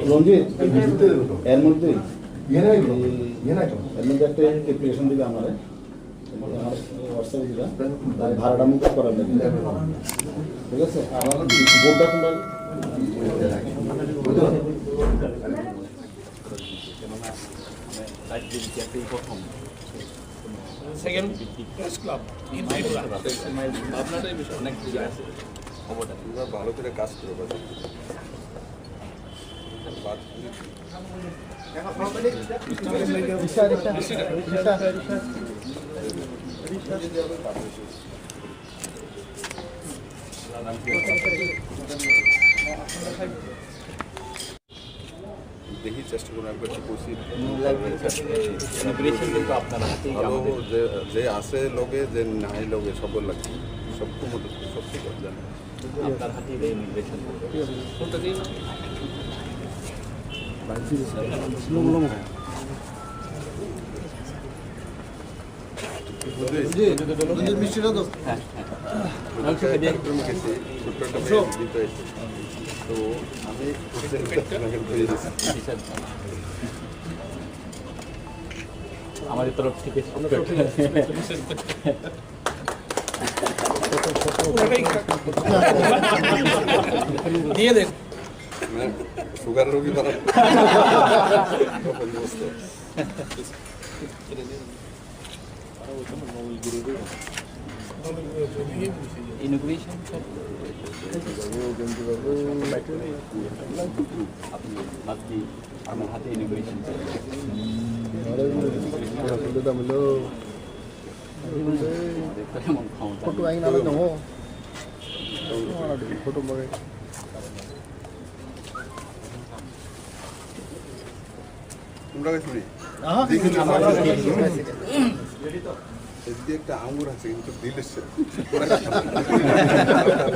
রঞ্জিত এর মধ্যে একটা অ্যাপ্লিকেশন দিবে আমার হোয়াটসঅ্যাপে দিবা তার ভাড়াটা মুখ করার লাগে ঠিক আছে আমার বোর্ডটা তোমরা second press club in Tripura আপনাদের বিষয় অনেক কিছু আছে খবরটা তোমরা ভালো করে কাজ করো দেখি চেষ্টা করুন একবার যে আছে লোকে যে নাই লোকে সবর লাগছে সব মদত সব ঠিক জানে আপনার হাতে ইমিগ্রেশন কোনটা দিন তো আমি আমাদের তরফ থেকে দিয়ে দেন সুগার রোগী বানান ইনোগ্রেশন আমার হাতে ইনোগ্রেশন ফটো আইন আলো দো ফটো মগে তোমরা শুনি এদিকে একটা আঙুর আছে কিন্তু দিলে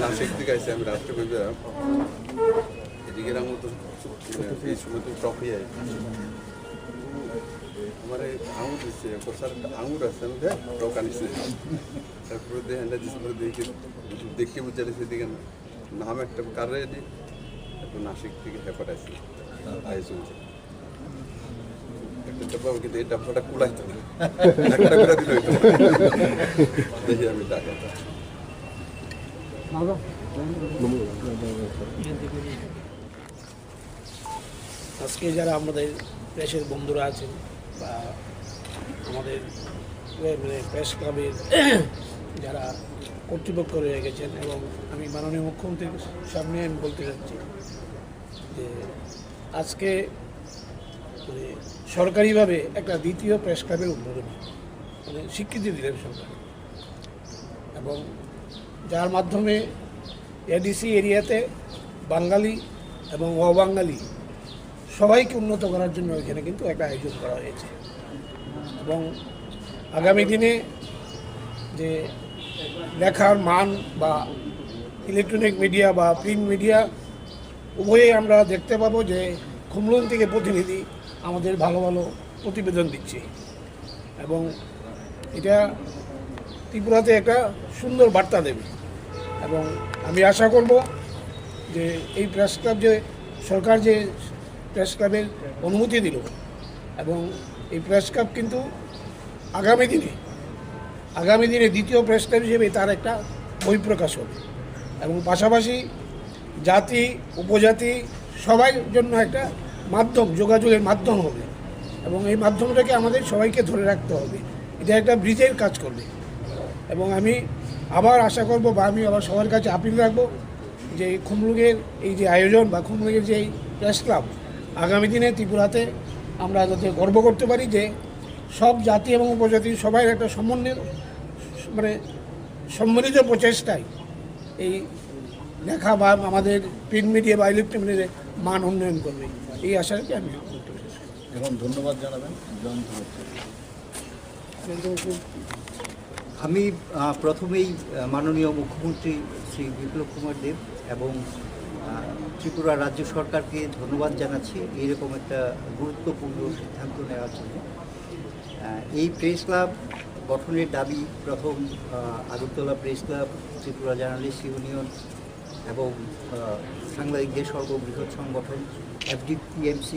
নাসিক দিকে আছে আমি রাত্রে কইবে এদিকের আঙুর তো এই সময় তো টক হয়ে যায় আমার আঙুর দিচ্ছে কোথার আঙুর আছে আমি টক আনিছে তারপরে দেখেন দেখে বুঝে সেদিকে নাম একটা কারে একটু নাসিক থেকে হেপার আছে আয় চলছে একটা ডাব্বা কিন্তু এই ডাব্বাটা কুড়াইতো না একটা করে দিল দেখি আমি ডাকা আজকে যারা আমাদের প্রেসের বন্ধুরা আছেন বা আমাদের প্রেস ক্লাবের যারা কর্তৃপক্ষ রয়ে গেছেন এবং আমি মাননীয় মুখ্যমন্ত্রীর সামনে আমি বলতে চাচ্ছি যে আজকে মানে সরকারিভাবে একটা দ্বিতীয় প্রেস ক্লাবের উদ্বোধন মানে স্বীকৃতি দিলেন সরকার এবং যার মাধ্যমে এডিসি এরিয়াতে বাঙালি এবং অবাঙালি সবাইকে উন্নত করার জন্য এখানে কিন্তু একটা আয়োজন করা হয়েছে এবং আগামী দিনে যে লেখার মান বা ইলেকট্রনিক মিডিয়া বা প্রিন্ট মিডিয়া উভয়েই আমরা দেখতে পাবো যে খুমলুং থেকে প্রতিনিধি আমাদের ভালো ভালো প্রতিবেদন দিচ্ছে এবং এটা ত্রিপুরাতে একটা সুন্দর বার্তা দেবে এবং আমি আশা করব যে এই প্রেস ক্লাব যে সরকার যে প্রেস ক্লাবের অনুমতি দিল এবং এই প্রেস ক্লাব কিন্তু আগামী দিনে দ্বিতীয় প্রেস ক্লাব হিসেবে তার একটা বহিঃপ্রকাশ হবে এবং পাশাপাশি জাতি উপজাতি সবার জন্য একটা মাধ্যম যোগাযোগের মাধ্যম হবে এবং এই মাধ্যমটাকে আমাদের সবাইকে ধরে রাখতে হবে এটা একটা ব্রিজের কাজ করবে এবং আমি আবার আশা করব বা আমি আবার সবার কাছে আপিল রাখবো যে খুমলুঙের এই যে আয়োজন বা খুমলুঙের যে এই প্রেস ক্লাব আগামী দিনে ত্রিপুরাতে আমরা যাতে গর্ব করতে পারি যে সব জাতি এবং উপজাতি সবাই একটা সম্মিলিত প্রচেষ্টায় এই লেখা বা আমাদের প্রিন্ট মিডিয়া বা ইলেকট্রনিক মিডিয়ার মান উন্নয়ন করবে এই আশাকে আমি এবং ধন্যবাদ জানাবেন আমি প্রথমেই মাননীয় মুখ্যমন্ত্রী শ্রী বিপ্লব কুমার দেব এবং ত্রিপুরা রাজ্য সরকারকে ধন্যবাদ জানাচ্ছি এইরকম একটা গুরুত্বপূর্ণ সিদ্ধান্ত নেওয়ার জন্য। এই প্রেস ক্লাব গঠনের দাবি প্রথম Agartala press club, Tripura journalist union এবং সাংবাদিকদের সর্ববৃহৎ সংগঠন FDPMC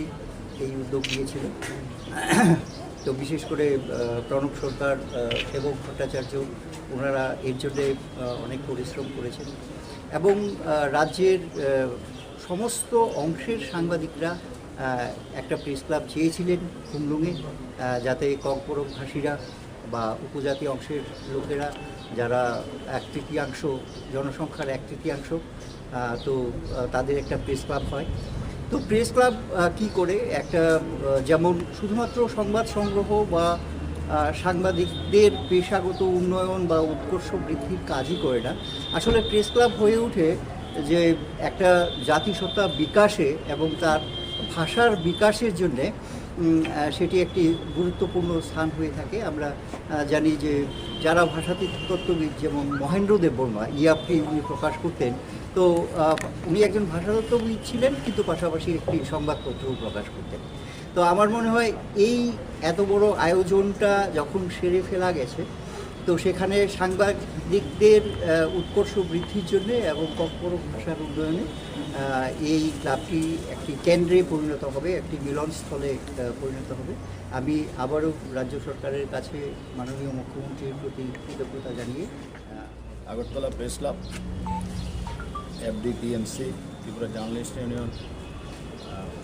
এই উদ্যোগ নিয়েছিল। তো বিশেষ করে প্রণব সরকার, সেবক ভট্টাচার্য, ওনারা এর জন্যে অনেক পরিশ্রম করেছেন এবং রাজ্যের সমস্ত অংশের সাংবাদিকরা একটা প্রেস ক্লাব চেয়েছিলেন খুমলুঙে, যাতে ককবরক ভাষীরা বা উপজাতি অংশের লোকেরা যারা 1/3 জনসংখ্যার 1/3, তো তাদের একটা প্রেস ক্লাব হয়। তো প্রেস ক্লাব কি করে একটা যেমন শুধুমাত্র সংবাদ সংগ্রহ বা সাংবাদিকদের পেশাগত উন্নয়ন বা উৎকর্ষ বৃদ্ধির কাজই করে না, আসলে প্রেস ক্লাব হয়ে ওঠে যে একটা জাতিসত্তা বিকাশে এবং তার ভাষার বিকাশের জন্যে সেটি একটি গুরুত্বপূর্ণ স্থান হয়ে থাকে। আমরা জানি যে যারা ভাষাতত্ত্ববিদ, যেমন মহেন্দ্র দেববর্মা ইয়াপটি উনি প্রকাশ করতেন, তো উনি একজন ভাষাতত্ত্ববিদ ছিলেন, কিন্তু পাশাপাশি একটি সংবাদপত্রও প্রকাশ করতেন। তো আমার মনে হয় এই এত বড় আয়োজনটা যখন সেরে ফেলা গেছে, তো সেখানে সাংবাদিকদের উৎকর্ষ বৃদ্ধির জন্য এবং ককবরক ভাষার উন্নয়নে এই ক্লাবটি একটি কেন্দ্রে পরিণত হবে, একটি মিলনস্থলে পরিণত হবে। আমি আবারও রাজ্য সরকারের কাছে মাননীয় মুখ্যমন্ত্রীর প্রতি কৃতজ্ঞতা জানিয়ে Agartala press club, FDPMC, Tripura journalist union,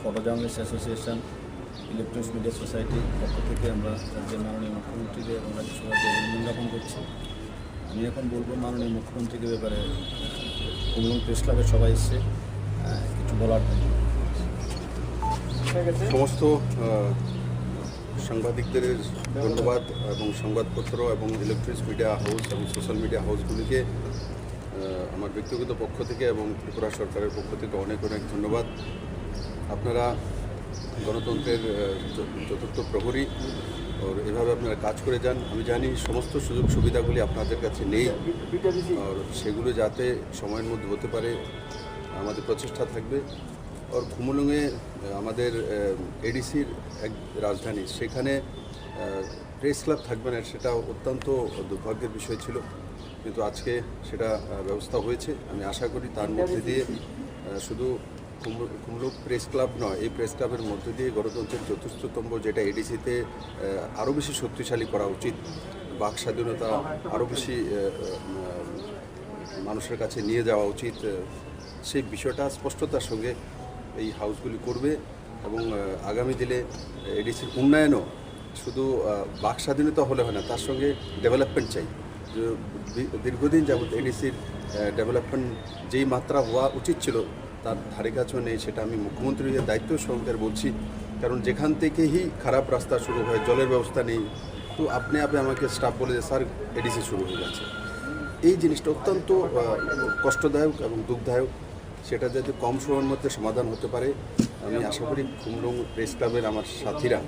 photo journalist association, electronics media সোসাইটির পক্ষ থেকে আমরা রাজ্যের মাননীয় মুখ্যমন্ত্রীকে এবং রাজ্য সরকারকে অভিনন্দন জ্ঞাপন করছি। আমি এখন বলবো মাননীয় মুখ্যমন্ত্রীকে ব্যাপারে খুমলুং প্রেস ক্লাবের সবাই এসছে কিছু বলার জন্য। সমস্ত সাংবাদিকদের ধন্যবাদ এবং সংবাদপত্র এবং ইলেকট্রনিক্স মিডিয়া হাউস এবং সোশ্যাল মিডিয়া হাউসগুলিকে আমার ব্যক্তিগত পক্ষ থেকে এবং ত্রিপুরা সরকারের পক্ষ থেকে অনেক অনেক ধন্যবাদ। আপনারা গণতন্ত্রের চতুর্থ প্রহরী, আর এভাবে আপনারা কাজ করে যান। আমি জানি সমস্ত সুযোগ সুবিধাগুলি আপনাদের কাছে নেই, আর সেগুলো যাতে সময়ের মধ্যে হতে পারে আমাদের প্রচেষ্টা থাকবে। আর খুমলুঙে আমাদের এডিসির এক রাজধানী, সেখানে প্রেস ক্লাব থাকবে না, সেটা অত্যন্ত দুর্ভাগ্যের বিষয় ছিল, কিন্তু আজকে সেটা ব্যবস্থা হয়েছে। আমি আশা করি তার মধ্যে দিয়ে শুধু খুমলুং প্রেস ক্লাব নয়, এই প্রেস ক্লাবের মধ্যে দিয়ে গণতন্ত্রের চতুর্থতম যেটা এডিসিতে আরও বেশি শক্তিশালী করা উচিত, বাক স্বাধীনতা আরও বেশি মানুষের কাছে নিয়ে যাওয়া উচিত, সেই বিষয়টা স্পষ্টতার সঙ্গে এই হাউসগুলি করবে। এবং আগামী দিনে এডিসির উন্নয়নও শুধু বাক স্বাধীনতা হলে হয় না, তার সঙ্গে ডেভেলপমেন্ট চাই। দীর্ঘদিন যাবৎ এডিসির ডেভেলপমেন্ট যেই মাত্রা হওয়া উচিত ছিল তার ধারে কাছেও নেই, সেটা আমি মুখ্যমন্ত্রীর দায়িত্ব সহকারে বলছি। কারণ যেখান থেকেই খারাপ রাস্তা শুরু হয়, জলের ব্যবস্থা নেই, তো আপনি আমাকে স্টাফ বলে যে স্যার এডিসি শুরু হয়ে যাচ্ছে। এই জিনিসটা অত্যন্ত কষ্টদায়ক এবং দুঃখদায়ক, সেটা যাতে কম সময়ের মধ্যে সমাধান হতে পারে। আমি আশা করি খুমলুং প্রেস ক্লাবের আমার সাথীরা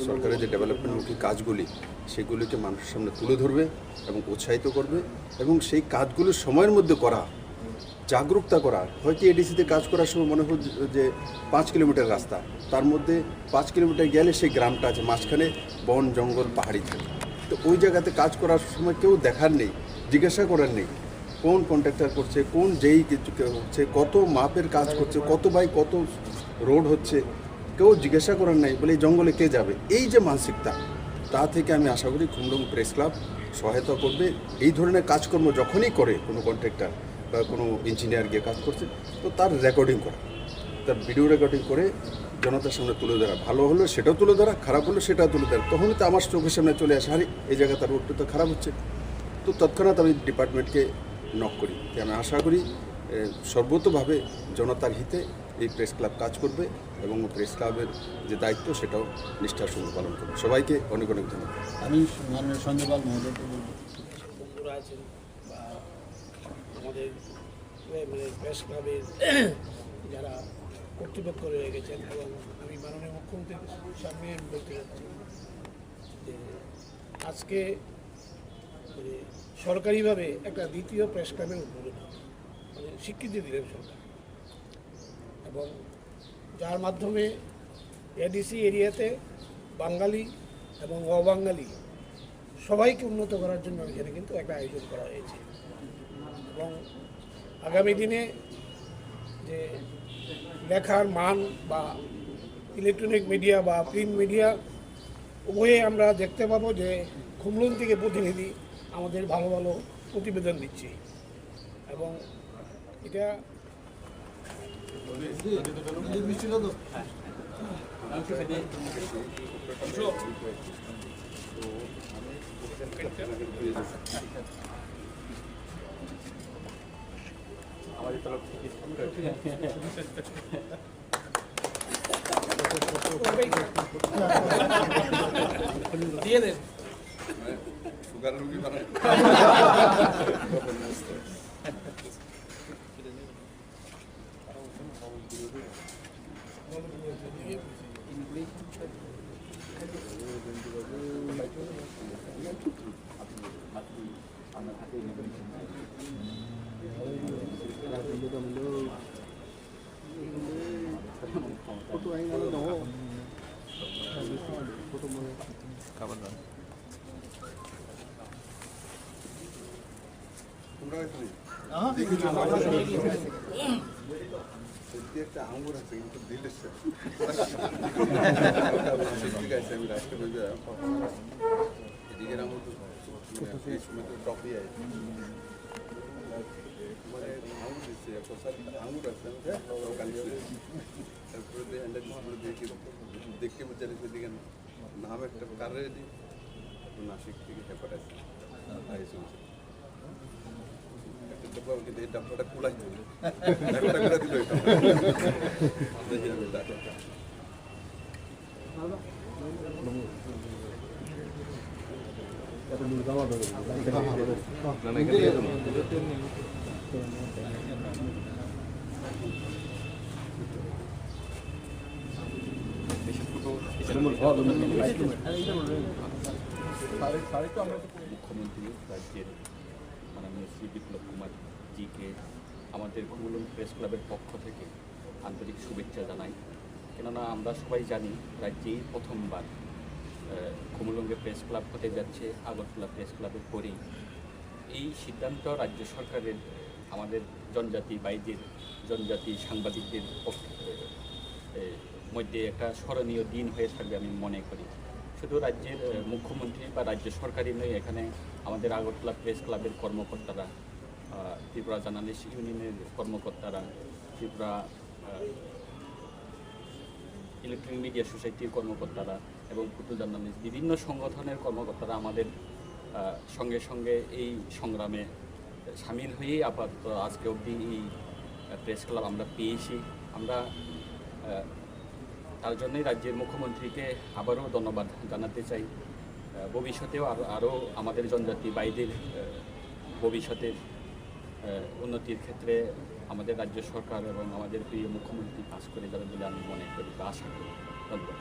সরকারের যে ডেভেলপমেন্টমুখী কাজগুলি সেগুলিকে মানুষের সামনে তুলে ধরবে এবং উৎসাহিত করবে, এবং সেই কাজগুলো সময়ের মধ্যে করা, জাগরুকতা করা। হয়তো এডিসিতে কাজ করার সময় মনে হয় যে 5 কিলোমিটার রাস্তা, তার মধ্যে 5 কিলোমিটার গেলে সেই গ্রামটা আছে, মাঝখানে বন জঙ্গল পাহাড়ি থাকে, তো ওই জায়গাতে কাজ করার সময় কেউ দেখার নেই, জিজ্ঞাসা করার নেই কোন কন্ট্রাক্টর করছে, কোন যেই কিছু হচ্ছে, কত মাপের কাজ করছে, কত বাই কত রোড হচ্ছে, কেউ জিজ্ঞাসা করার নাই, বলে এই জঙ্গলে কে যাবে। এই যে মানসিকতা, তা থেকে আমি আশা করি খুমলুং প্রেস ক্লাব সহায়তা করবে। এই ধরনের কাজকর্ম যখনই করে কোনো কন্ট্রাক্টর বা কোনো ইঞ্জিনিয়ার গিয়ে কাজ করছে, তো তার রেকর্ডিং করা, তার ভিডিও রেকর্ডিং করে জনতার সামনে তুলে ধরা, ভালো হলো সেটাও তুলে ধরা, খারাপ হলো সেটাও তুলে ধরা, তখনই তো আমার চোখের সামনে চলে আসে, আরে এই জায়গা তার রোডটা তো খারাপ হচ্ছে। তো তৎক্ষণাৎ আমি ডিপার্টমেন্টকে নক করি। আমি আশা করি সর্বতোভাবে জনতার হিতে এই প্রেস ক্লাব কাজ করবে এবং প্রেস ক্লাবের যে দায়িত্ব সেটাও নিষ্ঠার সঙ্গে পালন করবে। সবাইকে অনেক অনেক ধন্যবাদ। আমি মাননীয় সঞ্জয় পাল মহোদয়কে বলবো, বন্ধুরা আছেন বা আমাদের প্রেস ক্লাবের যারা কর্তৃপক্ষ রয়ে গেছেন, এবং আমি মাননীয় মুখ্যমন্ত্রীর সামনে বলতে চাচ্ছি যে আজকে সরকারিভাবে একটা দ্বিতীয় প্রেস ক্লাবের উদ্বোধন স্বীকৃতি দিলেন সরকার, এবং যার মাধ্যমে এডিসি এরিয়াতে বাঙালি এবং অবাঙালি সবাইকে উন্নত করার জন্য এখানে কিন্তু একটা আয়োজন করা হয়েছে। এবং আগামী দিনে যে লেখার মান বা ইলেকট্রনিক মিডিয়া বা প্রিন্ট মিডিয়া উভয়ে আমরা দেখতে পাবো যে খুমলুন থেকে প্রতিনিধি আমাদের ভালো ভালো প্রতিবেদন দিচ্ছে এবং এটা আমাদের তরফ থেকে দিয়ে দেন সুগার রুগী বানায় তোমরা দেখেছো সত্যি একটা আঙুর আছে কিন্তু দিলে ঠিক আছে আমি রাস্তা বলবি এদিকে আঙুর তো এই সময় তো টপই আছে মানে আঙুর দিচ্ছে আঙুর আছে তারপরে দেখে বুঝতে সেদিকে নাম একটা কারে দিই নাসিক থেকে হেপার আছে কিন্তু এই ডাব্বাটা খোলাই একটা করে দিল মুখ্যমন্ত্রী রাজ্যের মাননীয় শ্রী বিপ্লব কুমার জিকে আমাদের খুমলুং প্রেস ক্লাবের পক্ষ থেকে আন্তরিক শুভেচ্ছা জানাই। কেননা আমরা সবাই জানি রাজ্যেই প্রথমবার খুমলুঙ্গে প্রেস ক্লাব হতে যাচ্ছে আগরতলা প্রেস ক্লাবের পরেই। এই সিদ্ধান্ত রাজ্য সরকারের আমাদের জনজাতি বাইদের জনজাতি সাংবাদিকদের মধ্যে একটা স্মরণীয় দিন হয়ে থাকবে আমি মনে করি। শুধু রাজ্যের মুখ্যমন্ত্রী বা রাজ্য সরকারই নয়, এখানে আমাদের আগরতলা প্রেস ক্লাবের কর্মকর্তারা, ত্রিপুরা জার্নালিস্ট ইউনিয়নের কর্মকর্তারা, ত্রিপুরা ইলেকট্রনিক মিডিয়া সোসাইটির কর্মকর্তারা এবং ফটো জার্নালিস্ট বিভিন্ন সংগঠনের কর্মকর্তারা আমাদের সঙ্গে সঙ্গে এই সংগ্রামে সামিল হয়েই আপাতত আজকে অবধি এই প্রেস ক্লাব আমরা পেয়েছি। আমরা তার জন্যই রাজ্যের মুখ্যমন্ত্রীকে আবারও ধন্যবাদ জানাতে চাই। ভবিষ্যতেও আরও আমাদের জনজাতি বাইদের ভবিষ্যতের উন্নতির ক্ষেত্রে আমাদের রাজ্য সরকার এবং আমাদের প্রিয় মুখ্যমন্ত্রী কাজ করে যাবে বলে আমি মনে করি বা আশা করি। ধন্যবাদ।